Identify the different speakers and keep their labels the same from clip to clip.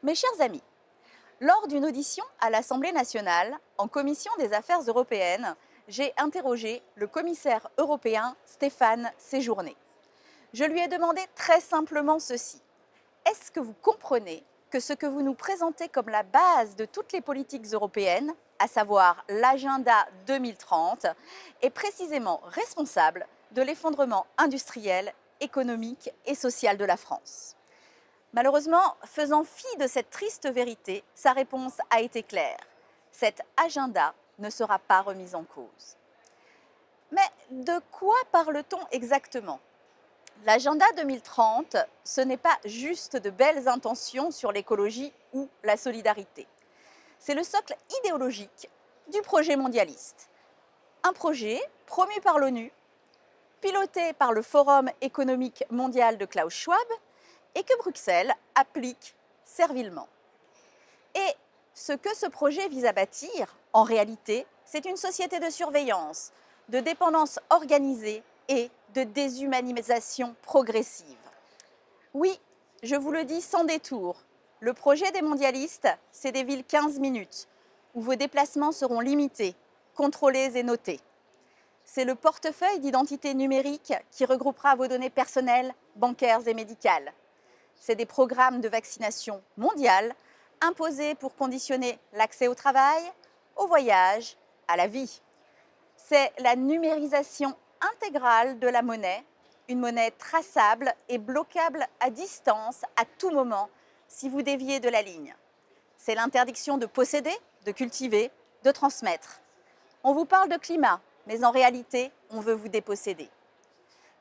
Speaker 1: Mes chers amis, lors d'une audition à l'Assemblée nationale, en commission des affaires européennes, j'ai interrogé le commissaire européen Stéphane Séjourné. Je lui ai demandé très simplement ceci. Est-ce que vous comprenez que ce que vous nous présentez comme la base de toutes les politiques européennes, à savoir l'agenda 2030, est précisément responsable de l'effondrement industriel, économique et social de la France? Malheureusement, faisant fi de cette triste vérité, sa réponse a été claire. Cet agenda ne sera pas remis en cause. Mais de quoi parle-t-on exactement? L'agenda 2030, ce n'est pas juste de belles intentions sur l'écologie ou la solidarité. C'est le socle idéologique du projet mondialiste. Un projet promu par l'ONU, piloté par le Forum économique mondial de Klaus Schwab et que Bruxelles applique servilement. Et ce que ce projet vise à bâtir, en réalité, c'est une société de surveillance, de dépendance organisée et de déshumanisation progressive. Oui, je vous le dis sans détour, le projet des mondialistes, c'est des villes 15 minutes, où vos déplacements seront limités, contrôlés et notés. C'est le portefeuille d'identité numérique qui regroupera vos données personnelles, bancaires et médicales. C'est des programmes de vaccination mondiale imposés pour conditionner l'accès au travail, au voyage, à la vie. C'est la numérisation intégrale de la monnaie, une monnaie traçable et bloquable à distance à tout moment si vous déviez de la ligne. C'est l'interdiction de posséder, de cultiver, de transmettre. On vous parle de climat, mais en réalité, on veut vous déposséder.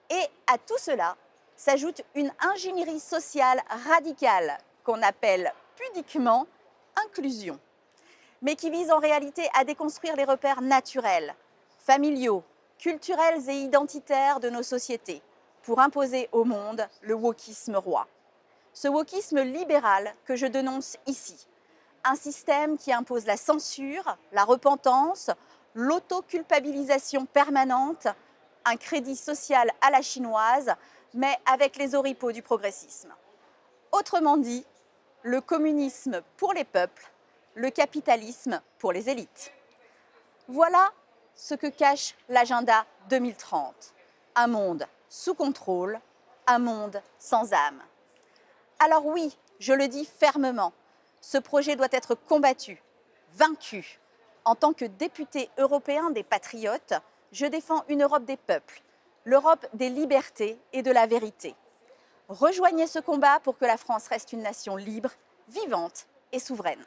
Speaker 1: Et à tout cela, s'ajoute une ingénierie sociale radicale qu'on appelle pudiquement inclusion, mais qui vise en réalité à déconstruire les repères naturels, familiaux, culturels et identitaires de nos sociétés pour imposer au monde le wokisme roi. Ce wokisme libéral que je dénonce ici, un système qui impose la censure, la repentance, l'autoculpabilisation permanente, un crédit social à la chinoise, mais avec les oripeaux du progressisme. Autrement dit, le communisme pour les peuples, le capitalisme pour les élites. Voilà ce que cache l'agenda 2030. Un monde sous contrôle, un monde sans âme. Alors oui, je le dis fermement, ce projet doit être combattu, vaincu. En tant que député européen des patriotes, je défends une Europe des peuples, l'Europe des libertés et de la vérité. Rejoignez ce combat pour que la France reste une nation libre, vivante et souveraine.